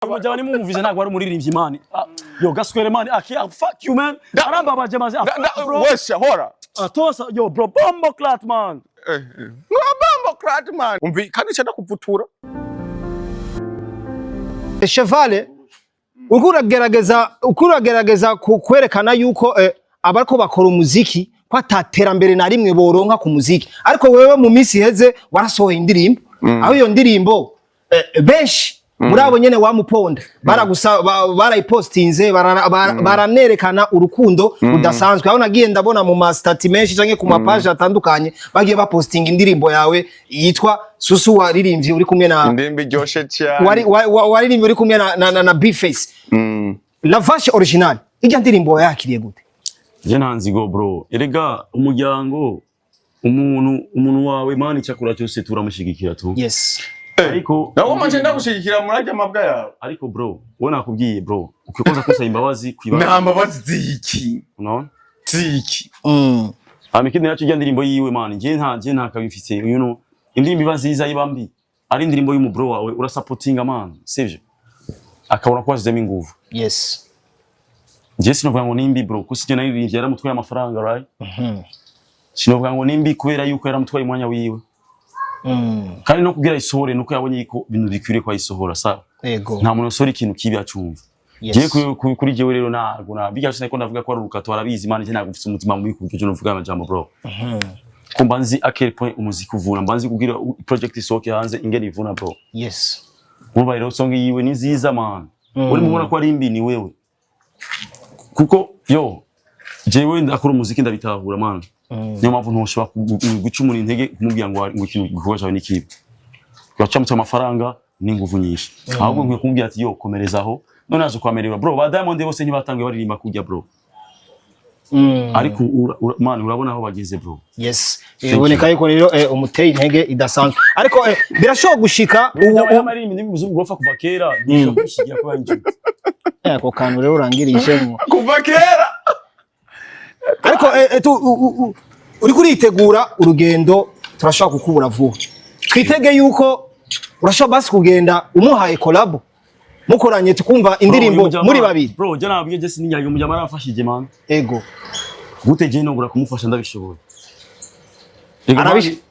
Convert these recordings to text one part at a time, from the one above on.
Umujyana nimumvize ntabwo ari umuririmbyi man. Yo gaswere man. Fuck you man. Arambabaje maze. Wesha hora. Atosa yo bro bombo clat man. Bombo clat man. Umvikana cyane kuvutura. Chevale ukuragerageza kwerekana yuko abariko bakora umuziki ko ataterambere na rimwe boronka ku muziki, ariko wewe mu minsi heze warasohoye indirimbo aho iyo ndirimbo benshi muri abo nyene wamuponda barayipostinze baranerekana urukundo rudasanzwe. Aho nagiye ndabona mu mastati menshi canke ku mapage atandukanye bagiye bapostinga indirimbo yawe yitwa Susu waririmbye uri kumwe na indirimbo iryoshe cyane waririmbye uri kumwe na B-Face. La vache original ijya ndirimbo yakiriye gute? Je ntanzigo bro, erega umuryango umuntu wawe mani cyakura cyose turamushigikira tu. Yes. Ariko nawo manje ndagushigikira murajya amabwa yawe. Ariko bro, wowe nakubwiye bro, ukikoza kusaba imbabazi kwibaza. Nta mbabazi ziki. Unaona? Ziki. Amikide yacu ijya ndirimbo yiwe mani, je nta kabifite, you know. Indirimbo ibaziza ibambi. Ari indirimbo y'umu bro wawe urasupportinga man, sivyo? Akabona kwazemo inguvu. Yes. Je sinovuga ngo nimbi bro, kusije naririmbye yaramutwaye amafaranga right? Sinovuga ngo nimbi kubera yuko yaramutwaye umwanya wiwe. Kandi no kugira isohore nuko yabonye ko ibintu bikwiriye kwa isohora sawa. Yego. Nta muntu usora ikintu kibi acumva. Je kuri jewe rero ntago nabiga cyane ko ndavuga ko ari urukato arabizi man, je ntago ufite umutima mubi kubyo cyo novuga amajambo bro. Ko mbanzi akere point umuziki uvuna, mbanzi kugira project isoke hanze ingene ivuna bro. Yes. Urumva rero song yiwe ni nziza man. Uri mubona ko ari imbi ni wewe. Kuko yo jewe ndakora umuziki ndabitahura man. Niyo mpamvu ntushobora gucumura intege kumubwira ngo ikintu gikorwa cyawe ni kibi. Yacamutse amafaranga n'inguvu nyinshi. Ahubwo nkwiye kumubwira ati yo komerezaho. None aje kwamerera bro, ba Diamond bose ntibatangiye baririmba kujya bro. Ariko man urabona aho bageze bro. Yes. Iboneka yuko rero umuteye intege idasanzwe. Ariko birashoboka gushika amaririmbi n'imuzungu gofa kuva kera nisho kwishigira kwa injini. Ako kantu rero urangirishemo. Kuva kera. Ariko uri kuritegura urugendo turashaka kukubura vuba. Twitege yuko urashaka basi kugenda umuhaye collab mukoranye tukumva indirimbo muri babiri. Bro je nabwiye je sininyage umujama arafashije man. Ego. Gute je no gura kumufasha ndabishoboye.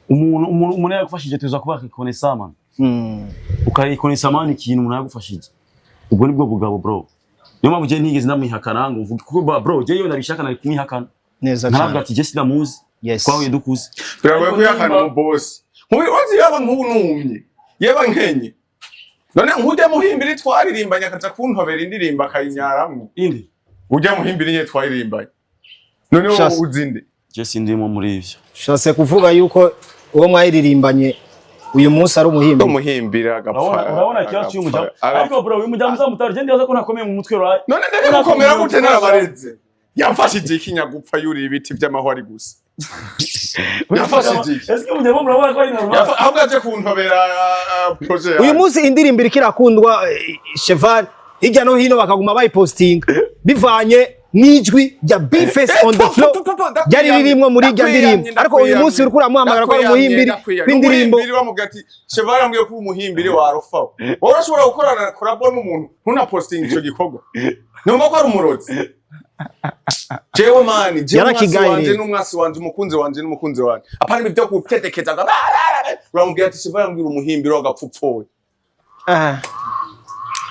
Umuntu yagufashije tuza kuba reconnaissant man. Ukareconnaissant man ikintu umuntu yagufashije. Ubwo nibwo bugabo bro. Niyo mpamvu je ntigeze ndamwihakana ngo uvuge kuko bro je yo nabishaka nari kumwihakana. Neza cyane. Ntabwo ati je sinamuzi. Kwawe dukuze. Biragoye kwihakana mu boss. Wazi yaba nk'ubu numye. Yeba nkenye. None nkujya muhimbira twaririmbanye akaza kuntobera indirimba akayinyaramwe. Indi. Ujya muhimbira nye twaririmbanye. None wowe uzinde. Je sindimo muri ivyo. Shase kuvuga yuko uwo mwayiririmbanye uyu munsi ari umuhimbira. Umuhimbira agapfa. Urabona cyacu y'umujama. Ariko bro uyu mujama uzamutara je ndibaza ko nakomeye mu mutwe right. None ndakomera gute narabareze. Yamfashije ikinyagupfa yuri ibiti by'amahwari gusa. Yamfashije. Eske mujama murabona ko ari normal. Ahubwo aje kuntobera projet. Uyu munsi indirimbo ikirakundwa Cheval hirya no hino bakaguma bayiposting bivanye n'ijwi rya B-Face on the floor yari ririmo muri irya ndirimbo. Ariko uyu munsi uri kuramuhamagara ko ari umuhimbiri kw'indirimbo. Umuhimbiri bamugati Cheval ambwiye ko umuhimbiri warofa. Wowe urashobora gukorana collab n'umuntu ntuna posting ico gikorwa. Numva ko ari umurozi. Jewe mani, jewe n'umwasi wanje umukunzi wanje n'umukunzi wanje. Apana ibyo kutetekeza ngo bamubwira ati Cheval ambwira umuhimbiri wagapfupfowe.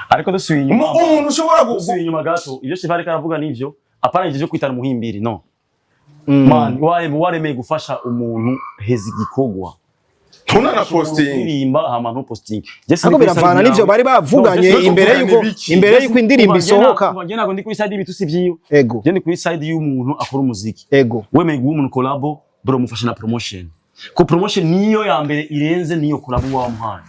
Ariko dusubiye inyuma. Umuntu ushobora gusubiye inyuma gato. Ibyo Cheval karavuga nivyo. Apana ivyo kwitana umuhimbiri no. Man, waremeye gufasha umuntu hezi gikorwa. Tuna na posting. Ndirimba hama no posting. Ako biravana nivyo bari bavuganye imbere yuko indirimbo isohoka. Je nako ndi kuri side y'ibitusi vyiyo. Ego. Je ndi kuri side y'umuntu akora umuziki. Ego. Wemeye guha umuntu collab bro mufasha na promotion. Ko promotion niyo ya mbere irenze niyo collab wamuhaye.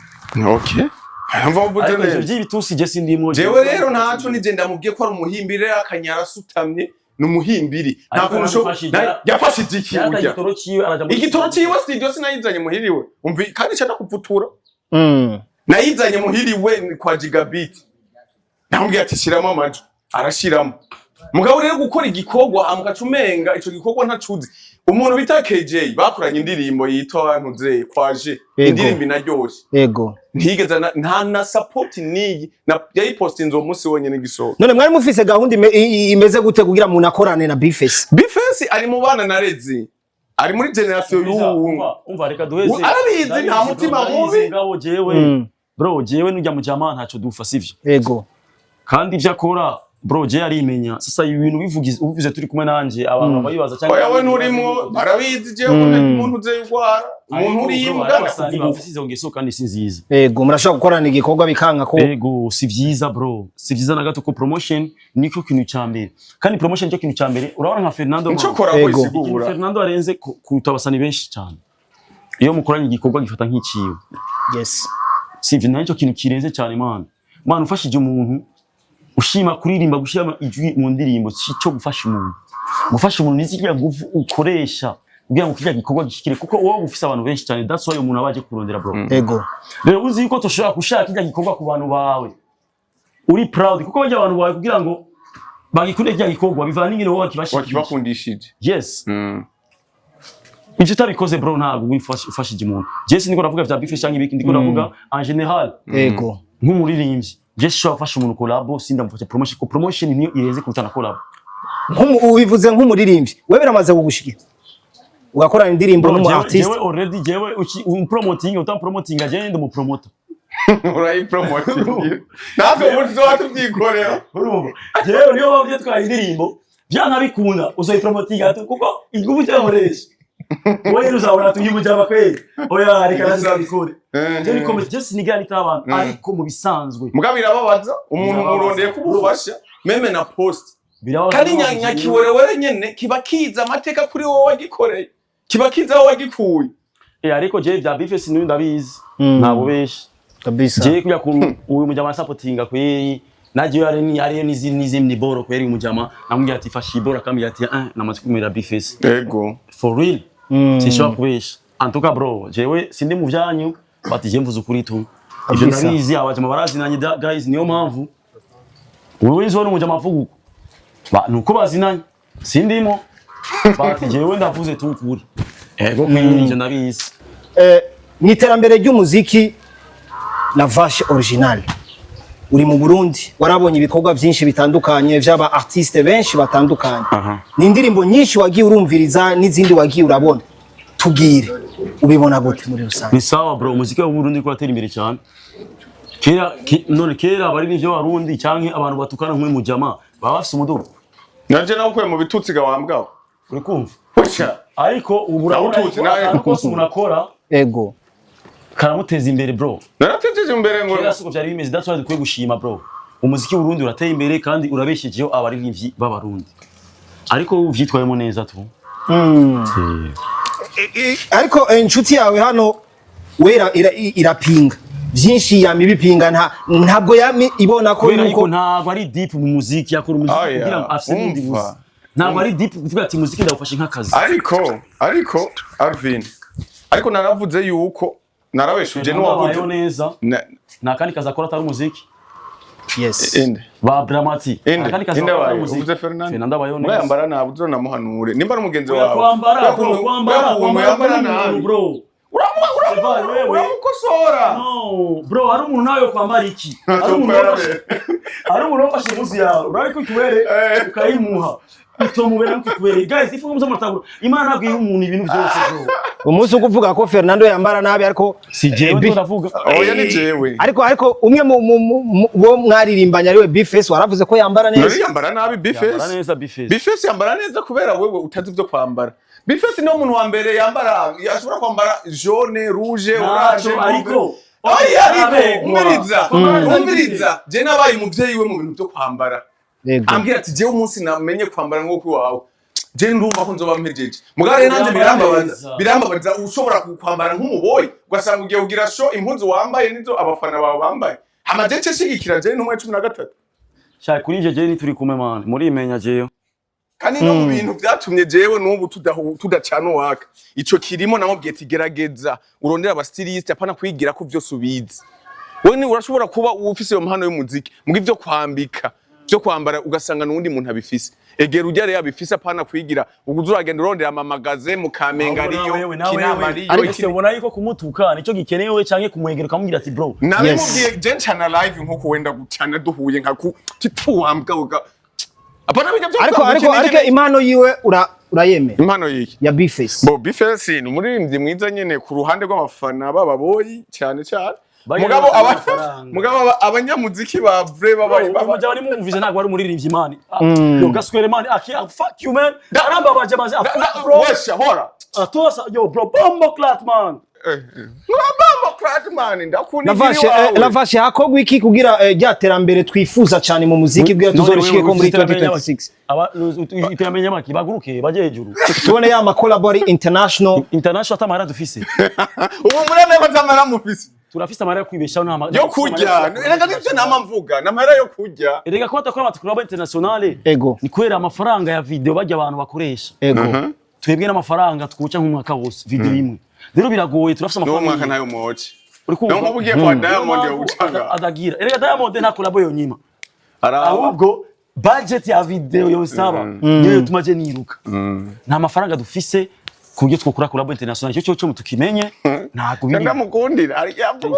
Okay. Hamva ubuze neza. Ivyo by'ibitusi je sindimo. Jewe rero ntaco nije ndamubwiye ko ari umuhimbire akanyara sutamye n'umuhimbiri. Nta kuntu yafashije iki urya. Igitoro ciwe studio sinayizanye muhiriwe. Umvi kandi cyane kuvutura. Nayizanye muhiriwe kwa gigabit. Namubwiye ati shiramo amajwi. Arashiramo. Mugabo rero gukora igikorwa amugacumenga ico gikorwa ntacuzi. umuntu bita KJ bakoranye indirimbo yitwa ntuze kwaje indirimbo inaryoshe yego ntigeze nta na support niyi yayipostinze uwo munsi wonyene gisohoka none mwari mufise gahunda imeze gute kugira umuntu akorane na Bface ari mu bana narezi ari muri generation y'ubu umva reka duheze arabizi nta mutima mubi ngabo jewe bro jewe nujya mu jama ntaco dufa sivyo yego kandi ivyo akora bro je arimenya sasa ibintu bivuze turi kumwe nanje abantu bayibaza cyangwa oya nurimo arabizi je umuntu uze gwara umuntu uri imbwa bafisize ngeso kandi sinziza yego murashaka gukorana igikorwa bikanga ko yego si vyiza bro si vyiza na gato ko promotion niko kintu cyambere kandi promotion cyo kintu cyambere urabona nka Fernando Fernando arenze kuruta abasani benshi cyane iyo mukoranye igikorwa gifata nk'iciwe yes sivyo nacyo kintu kirenze cyane man ufashije umuntu ushima kuririmba gushima ijwi mu ndirimbo cyo gufasha umuntu nizijya ukoresha kugira ngo kijya gikorwa gishikire kuko wowe ufise abantu benshi cyane that's why umuntu abaje kurondera bro yego rero uzi ko toshaka gushaka kijya gikorwa ku bantu bawe uri proud kuko bajya abantu bawe kugira ngo bagikunde kijya gikorwa bivana n'ingene wowe bakibakundishije yes ivyo utabikoze bro ntabwo ufashije umuntu Jesse niko navuga vya Bface cyangwa ibiki ndiko navuga en general yego nk'umuririmbyi Jesse shobora gufasha umuntu collabo sindamufasha promotion ko promotion niyo irenze kurutana collabo ubivuze nk'umuririmbyi wewe biramaze kugushikira ugakorana indirimbo n'umu artist jewe already jewe promoting utampromoting agende ndo mu promoter urayi promoting natwe muri zo atubyikorera jewe niyo bavye twa indirimbo byanka bikunda uzoyipromoting atu kuko ingubu cyamuresha wewe uzabona tuyibujaba kweli oya reka nazabikore je niko Jesse nigani tabantu ariko mu bisanzwe mugabira babaza umuntu murondeye kubufasha meme na post kandi nyakiwerewere nyene kiba kiza amateka kuri wowe wagikoreye kiba kiza wowe wagikuye ariko je vya Bface n'undi ndabizi nabo beshi kabisa je kujya ku uyu mujama supportinga kweli naje yari n'izindi boro kweli umujama namubwira ati fashi boro akambwira ati namaze kumira Bface yego for real sishobora kubesha antuka bro jewe sindi mu vyanyu bati je mvuze ukuri tu ivyo nabizi abajama barazinanye guys niyo mpamvu wewe nzo n'umujama avuga nuko bazinanye sindimo bati jewe ndavuze tu ukuri ego kwinjije nabizi ni iterambere ry'umuziki na Vache original uri mu Burundi warabonye ibikorwa byinshi bitandukanye by'aba artiste benshi batandukanye ni indirimbo nyinshi wagiye urumviriza n'izindi wagiye urabona tubwire ubibona gute muri rusange ni sawa bro umuziki wa Burundi ko atera imbere cyane kera bari n'ivyo Barundi canke abantu batukana nk'we mu jama baba bafise umudugo nanje nawe kwe mu bitutsi ga wambwaho uri kumva Ocha ariko ubura uko umuntu akora ego karamuteza imbere bro naratejeje imbere ngo kera suko byari bimeze that's why dukwiye gushima bro umuziki w'u Burundi urateye imbere kandi urabeshejeho abari nk'ivyi b'abarundi ariko uvyitwayemo neza tu ariko inshuti yawe hano wera irapinga byinshi yami bipinga ntabwo yami ibona ko yuko ntabwo ari deep mu muziki yakora umuziki kugira ngo afise n'indi buzi ntabwo ari deep kuvuga ati muziki ndawufashe nk'akazi ariko Alvin ariko naravuze yuko narabeshuje n'uwavuze neza nta kandi kazi akora atari umuziki yes ba Dramati kandi kazi akora umuziki Fernando bayone yambara nabu zo namuhanure nimba ari umugenzi wawe kwambara nabi bro uramukosora no bro hari umuntu nawe kwambara iki hari umuntu wafashe muzi yawe urari ko kibere ukayimuha utomubera nk'ikubere guys ifu muzo mutagura imana nabwiye umuntu ibintu byose bro umunsi ukuvuga ko Fernando yambara nabi ariko si jewe ndavuga oya ni jewe ariko umwe bo mwaririmbanya ariwe Bface waravuze ko yambara neza yambara nabi Bface yambara neza kubera wewe utazi byo kwambara Bface no umuntu wa mbere yambara yashobora kwambara jaune rouge orange ariko umiriza je nabaye umuvyeyi we mu bintu byo kwambara ambwira ati jewe umunsi namenye kwambara nk'uko wawe je ndumva ko nzoba mpejeje mugare nanje birambabaza ushobora kwambara nk'umuboyi ugasanga ugiye kugira show impunzu wambaye nizo abafana bawe bambaye amaje ceshigikira je n'umwe 13 sha kuri je ni turi kumwe man muri imenya jeyo kandi no mu bintu byatumye jewe n'ubu tudacana waka ico kirimo namubwiye ati gerageza urondera aba stylist apana kwigira ko byose ubizi wewe ni urashobora kuba ufise yo mpano y'umuziki mugi byo kwambika byo kwambara ugasanga nundi muntu abifise egera ujya rero abifise apana kwigira uguze uragenda urondera amamagaze mu Kamenge ariyo kinama ariyo ariko ubona yuko kumutuka nico gikenewe canke kumwegera ukamubwira ati bro nawe mubwiye gentana live nkuko wenda gucana duhuye nka ku tipuwambwa apana bijya byo ariko impano yiwe urayemera impano yiki ya Bface bo Bface ni umuririmbyi mwiza nyene ku ruhande rw'abafana b'ababoyi cyane mugabo abanyamuziki ba vrai babaye umujya bari mumvise ntabwo ari umuririmbyi imani yo gaswere man fuck you man aramba baje maze bro wesha hora atosa yo bro bombo clat man bombo clat man ndakuni Lavashe hakogwa iki kugira ryaterambere twifuza cyane mu muziki bwira tuzorishike ko muri 2026 iterambere nyamaki baguruke baje hejuru tubone ya ma collaborate international atamara dufise ubu mureme ko tamara mufise turafise amara yo kwibeshaho nama yo kurya erega nivyo nama mvuga namara yo kurya erega ko batakora amatukura internationale ni kwera amafaranga ya video bajya abantu bakoresha twebwe n'amafaranga twuca nk'umwaka wose video imwe rero biragoye turafise amafaranga no mwaka nayo moche no mubugiye kwa Diamond yo gucanga adagira erega Diamond nta collabo yo nyima ahubwo budget ya video yo saba niyo tumaje niruka nta mafaranga dufise kubyo twokora collabo international cyo mutukimenye ntago biri ndamukundira ari yakuri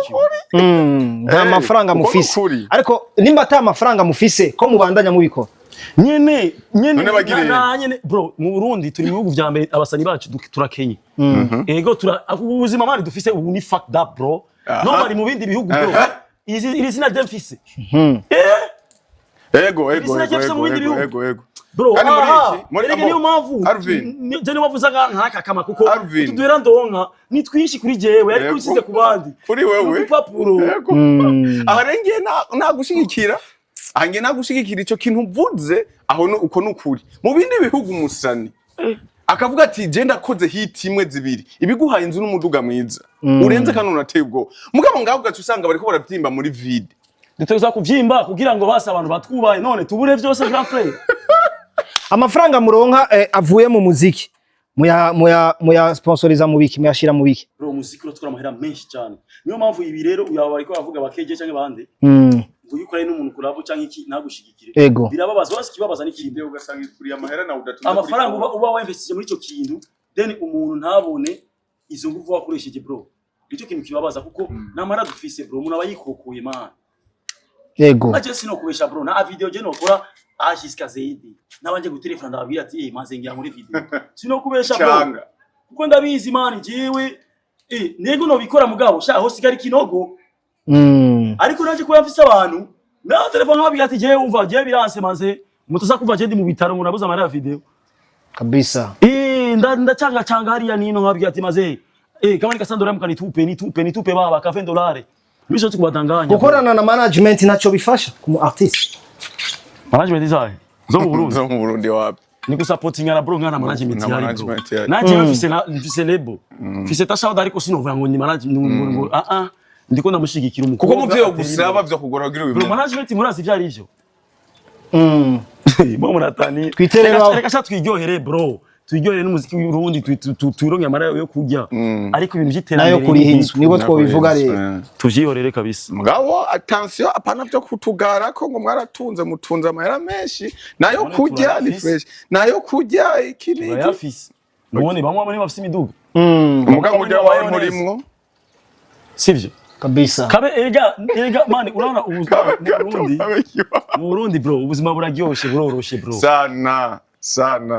nta mafaranga mufise ariko nimba ata mafaranga mufise ko mubandanya mubikora nyene bro mu Burundi turi mu bihugu vya mbere abasani bacu turakenye ego ubuzima mari dufise ubu ni fucked up bro no bari mu bindi bihugu bro iri zina demfise ego bro muri niyo mpamvu je niyo mvuza nkaka kama kuko tudwera ndonka ni twinshi kuri jewe ariko usize ku bandi kuri wewe papuro abarengeye nagushigikira ange nagushigikira ico kintu mvuze aho uko nukuri mu bindi bihugu musani akavuga ati je ndakoze hit imwe zibiri ibiguhaye inzu n'umuduga mwiza urenze kanone ateye ubwo mugabo ngaho gacu usanga bariko baravyimba muri vide dutoza kuvyimba kugira ngo base abantu batwubaye none tubure vyose grand frère amafaranga muronka avuye mu muziki muya sponsoriza mu biki muyashira mu biki bro muziki ro tukora amahera menshi cyane niyo mpamvu ibi rero uyaba ariko bavuga bakeje canke bande uyukore n'umuntu kurabo canke iki nagushigikire birababaza wasi kibabaza n'ikindi ugasanga kuri amahera na udatuma amafaranga uba wainvestije muri ico kintu then umuntu ntabone izo nguvu wakoresheje bro icyo kintu kibabaza kuko namara dufise bro umuntu abayikokuye man aje sino kubesha bro na video je nokora ashika zaidi nabanje gutelefona ndababira ati maze ngira muri video sino kubesha bro kuko ndabizi man jiwe nego no bikora mugabo sha ho sigari kinogo ariko naje ko yafise abantu na telefone babira ati je umva je biranse manze mutaza kuva je ndi mu bitaro ngo nabuza amara video kabisa ndacanga hariya nino nkabwira ati maze kama nikasandora mukani tupe baba ka $20 bisho tukubadanganya gukorana na management naco bifasha ku artist management izaye zo mu Burundi wapi ni kusupportinga na bro ngana management yari naje mfise lebo mfise tashaho ariko sinovuga ngo ni management ndiko ndamushigikira umukobwa kuko muvyo gusaba byo kugora gira bro management murazi byari ivyo bo muratani reka sha twiryohere bro twiryohere n'umuziki w'Urundi twironke amara yo kurya ariko ibintu by'iterambere nayo kuri hinzu nibo twobivuga rero tuvyihorere kabisa mugabo attention apana byo kutugara ko ngo mwaratunze mutunze amahera menshi nayo kurya ni fresh nayo kurya ikini yafise none bamwe bamwe bafise imiduga mugabo ujya wawe murimwo sivyo kabisa kabe erega mani urabona mu Burundi bro ubuzima buraryoshe buroroshe bro sana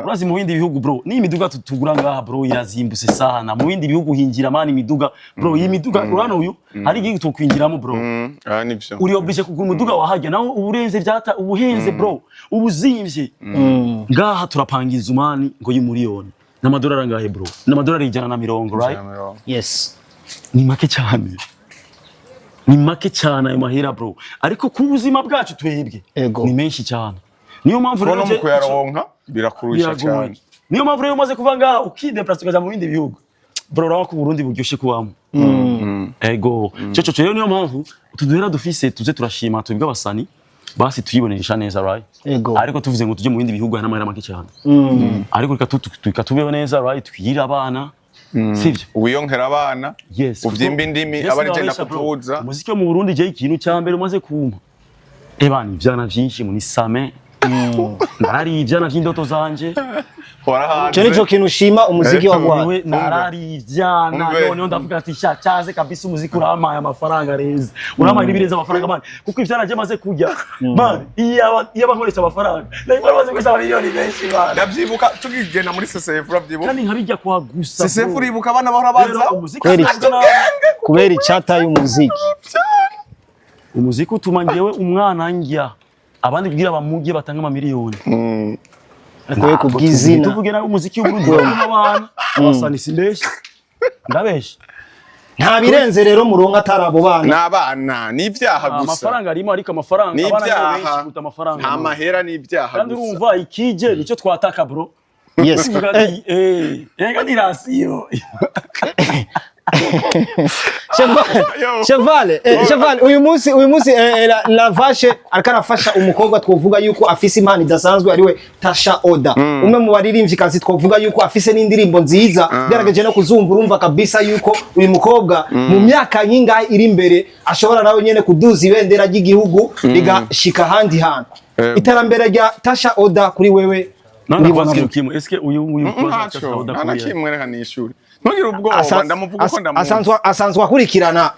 urazi mu bindi bihugu bro ni imiduga tugura ngaha bro irazimbuse sana mu bindi bihugu hinjira mani imiduga bro iyi miduga urana uyu hari igihe tukwinjiramo bro nivyo uri oblige kugura umuduga wahajya naho uburenze byata ubuhenze bro ubuzimvye ngaha turapangiza umani ngo y'umuriyoni n'amadolari ngahe bro n'amadolari 150 right yes ni make cyane ayo mahera bro ariko ku buzima bwacu twebwe ni menshi cyane niyo mpamvu rero no kuyaronka birakurusha cyane niyo mpamvu rero umaze kuvanga ukideplace ukaja mu bindi bihugu bro urabona ko Burundi buryoshe kubamo cyo rero niyo mpamvu tuduhera dufise tuze turashima twebwe abasani basi tuyibonesha neza right ariko tuvuze ngo tuje mu bindi bihugu n'amahera make cyane ariko tukatubeho neza right twira abana sivyo uwiyonkera abana uvyimba indimi abari je ndakuvuza umuziki wo mu Burundi je ikintu cya mbere umaze kumpa Ebani ivyana vyinshi muri same. Narari ivyana vy'indoto zanje. Cyo nico kintu ushima umuziki wagwa. Narari ivyana none ndavuga ati sha cyaze kabisa umuziki uramaye amafaranga reza. Uramaye n'ibireza amafaranga man. Kuko ivyana je maze kujya. Man, iya bankoresha amafaranga. Nari maze kwesa miliyoni benshi man. Ndavyibuka tugigenda muri CCF uravyibuka. Kandi nkabijya kwa gusa. CCF uribuka abana bahora baza. Kubera icyata y'umuziki. Umuziki utuma ngewe umwana njya. Abandi kugira bamugiye batanga amamiliyoni. Kwe kubwizina. Tuvuge na umuziki w'Uburundi n'abana. Abasani simbeshe. Ndabeshe. Nta birenze rero muronka atarabo bana. N'abana n'ivyaha gusa. Amafaranga arimo ariko amafaranga abana benshi kuta amafaranga. Nta mahera n'ivyaha gusa. Kandi urumva ikije nico twataka bro. Yes. Yega nirasiyo. Cheval, uyu munsi la vache arafasha umukobwa twovuga yuko afise impano idasanzwe ariwe Tasha Oda. Umwe mu baririmbyi kazi twovuga yuko afise n'indirimbo nziza byarageje no kuzumva urumva kabisa yuko uyu mukobwa mu myaka nyingahe iri imbere ashobora nawe nyene kuduza ibendera ry'igihugu rigashika handi hantu. Iterambere rya Tasha Oda kuri wewe nibona kimwe. Eske uyu Tasha Oda kuri kimwe reka nishuri. Ntugire ubwoba ndamuvuga ko ndamuvuga. Asanzwe akurikirana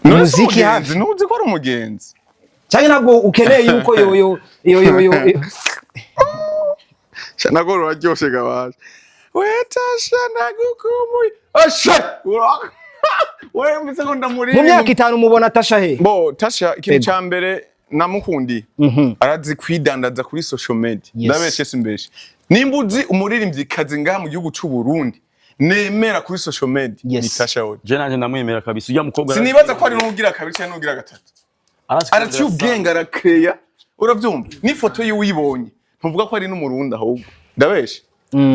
muziki hafi. Nuzi ko ari umugenzi. Cyane ntabwo ukeneye yuko yo Shana go raryoshe gabaje. We Tasha nagukumuye. Asha. We mbise ko ndamuri. Mu myaka 5 mubona Tasha he? Bo Tasha ikintu cya mbere namukundi. Arazi kwidandaza kuri social media. Ndabeshe simbeshe. Nimbuzi umuririmbyi kazi ngaha mu gihugu cy'u Burundi. Nemera kuri social media ni Tasha Oda. Je nanje ndamwemera kabisa ujya mukobwa. Sinibaza ko ari n'ugira kabiri cyangwa n'ugira gatatu. Aracyubwenga arakreya. Uravyumva? Ni foto y'uwibonye. Ntuvuga ko ari n'umurundi ahubwo. Ndabeshe.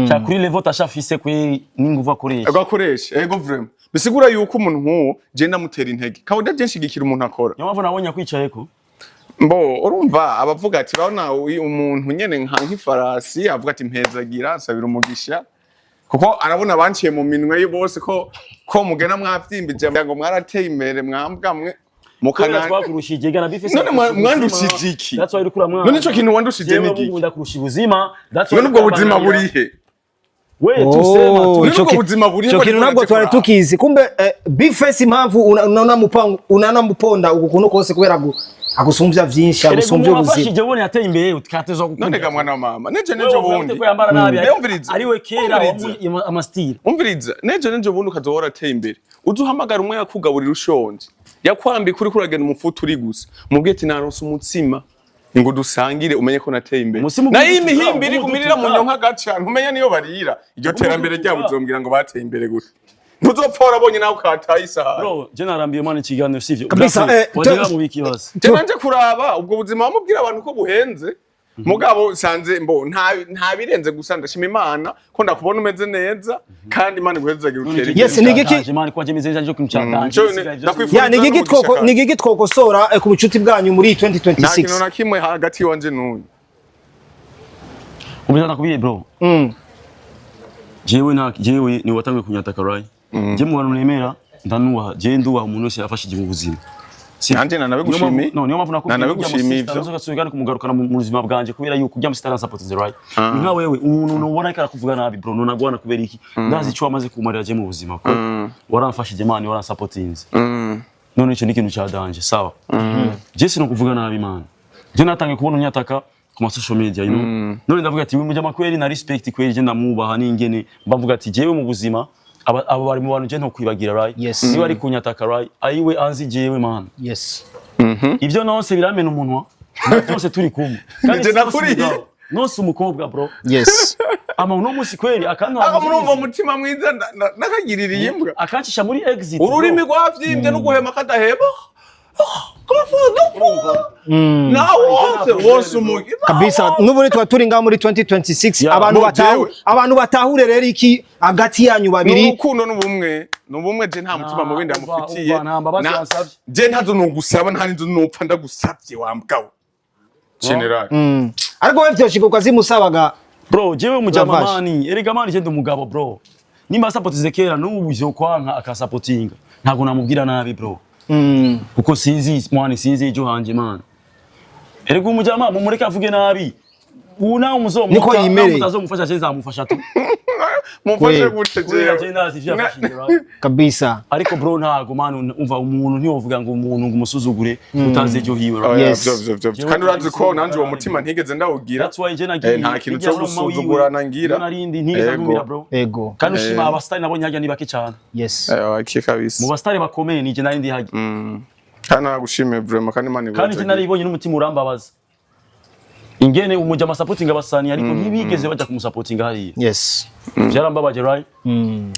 Cha kuri level Tasha afise kuri ninguva akoresha. Agakoresha ego vraiment. Bisigura yuko umuntu nkuwo je ndamutera intege. Kawuda je nshigikira umuntu akora. Niyo mpamvu nabonye kwicayeko. Mbo urumva abavuga ati baona umuntu nyene nk'ifarasi avuga ati mpezagira asabira umugisha. Kuko arabona banciye mu minwe bose ko mugena mwavyimbije ngo mwarateye imbere mwambwa mwe mukana twakurushije gana bifise none mwandushije iki that's why urikura mwana none ico kintu wandushije niki ngunda kurusha ubuzima that's why ubwo buzima burihe we tusema ico buzima burihe ico kintu nabwo twari tukizi kumbe big face impamvu unaona muponda ukuntu kose kubera agusumbya vyinshi agusumbya ubuzima afashije ubone yateye imbere utkatezwa gukunda none gamwana wa mama nejo bundi ariwe kera amastire umviriza nejo bundi ukazohora ateye imbere uzuhamagara umwe yakugaburira ushonje yakwambi kuri kuragenda umufutu uri gusa mubwiye ati naronse umutsima ngo dusangire umenye ko nateye imbere nayo imihimbiri kumirira mu nyonka gaca ntumenya niyo barira iryo terambere ryabo uzombwira ngo bateye imbere gute ntuzopfa warabonye nawe ukataye isaha bro je narambiye mwana ikiganiro sivyo kabisa mu biki bose je nanje kuraba ubwo buzima bamubwira abantu ko buhenze mugabo sanze mbo nta birenze gusa ndashima Imana ko ndakubona umeze neza kandi Imana iguhezagira utere yes nigiki Imana kwaje meze nje kumcyandanje ya nigiki twokosora ku bucuti bwanyu muri 2026 nta kintu na kimwe hagati wanje n'uyu ubizana kubiye bro jewe ni watangiye kunyataka right je mu bantu nemera ndanuha je nduha umuntu wese yafashije mu buzima Nanje nanabegushimiye. No, niyo mpamvu nakubwiye nanabegushimiye ivyo. Nzogasubira kumugarukana mu buzima bwanje kubera yuko ujya mustara support the right. Nka wewe umuntu nubona ko arakuvuga nabi bro, nonagwana kubera iki? Ndazi cyo amaze kumarira je mu buzima ko. Waramfashije man, waransupport-inze. None ico ni ikintu cya danje, sawa. Je sino kuvuga nabi man. Je natangiye kubona unyataka ku social media, you know. None ndavuga ati wimujya makweri na respect kweri je ndamubaha n'ingene mbavuga ati jewe mu buzima aba bari mu bantu je nto kwibagira right. Niba ari kunyataka right, ayiwe anzi jewe man. Yes. Ivyo nonse biramena umunwa. Twose turi kumwe. Kandi nakuri. Nonse umukobwa bro. Yes. Ama uno musi kweli akanga akamurumva umutima mwiza nakagiririye imbwa. Akancisha muri exit. Ururimi rwavyimbye no guhema kadaheba. Wose umugi kabisa n'uburi twa turi nga muri 2026 abantu batahure rero iki agati yanyu babiri n'urukundo n'ubumwe je nta mutima mu bindi amufitiye je ntazo nugusaba nta ninzo nopfa ndagusavye wambwawe general ariko we vyoshikuka zimusabaga bro jewe mujama mani erega mani je ndumugabo bro nimba supportize kera n'ubu byo kwanka akasupportinga ntago namubwira nabi bro kuko sinzi mwana sinzi ejo hanje man Erega umujama mumureke avuge nabi. Una umuzomuka niko yimereye utazomufasha cyeza amufasha tu. Mufashe gute jewe. kabisa. Ariko bro ntago man umva umuntu ntiwovuga ngo umuntu ngumusuzugure utaze cyo hiwe. Yes. Kandi urazi ko nanje uwo mutima ntigeze ndawugira. That's why je nagiye. Nta kintu cyo gusuzugurana ngira. Narindi ntiza numira bro. Ego. Kandi ushima abastari nabonye hajya nibake cyane. Yes. Aki kabisa. Mu bastari bakomeye nije narindi hajya. Kandi nagushimiye vraiment kandi mani. Kandi je naribonye n'umutima urambabaza. Ingene umujama supporting abasani ariko ntibigeze bajya kumusupporting hariya. Yes. Byarambabaje right?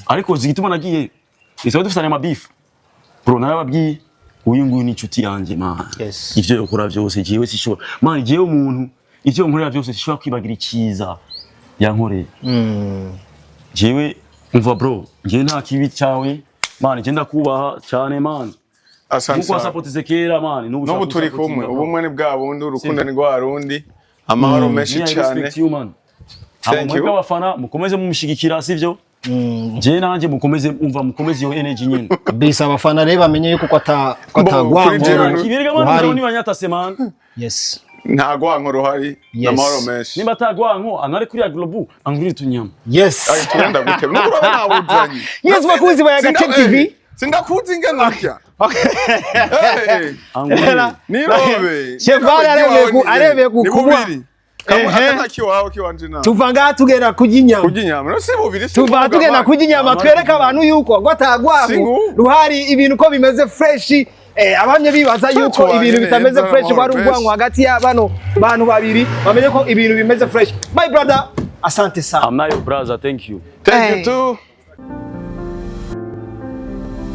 Ariko zigituma nagiye isaba dufitanye amabifu. Bro narababwiye uyu nguyu ni inshuti yanjye man. Yes. Ivyo yakora byose jewe sishobora. Man jewe umuntu ivyo nkorera byose sishobora kwibagira ikiza yankoreye. Jewe umva bro, ngiye nta kibi cyawe. Man je ndakubaha cyane man. Asante. Nuko supportize kera man, n'ubu turi kumwe. Ubumwe ni bwa bundi urukundo ni rwa rundi. Amahoro menshi cyane. Thank you. Abafana mukomeze mumushigikira sivyo? Je nanje mukomeze umva mukomeze yo energy nyine. Bisa abafana reba bamenye yuko atagwango. Kibirega man ni wanyata semana. Yes. Nta gwanko ruhari n'amahoro menshi. Nimba atagwanko anare kuri ya globu anguri tunyama. Yes. Ay turenda gute. N'ubura nawuzanye. Yes bakuzi ba Yaga TV. Sindakuzi ngenakya. Nirobe. Cheval arebe kukuba. Kamata kiwawe kiwanje na. Tuvanga tugenda kujinyama. Kujinyama. No si bubiri. Tuva tugenda kujinyama twereka abantu yuko gwatagwanko ruhari ibintu ko bimeze fresh. Abanye bibaza yuko ibintu bitameze fresh bari ugwanko hagati y'abano bantu babiri bamenye ko ibintu bimeze fresh. My brother, asante sana. I'm not your brother, thank you. Thank you too.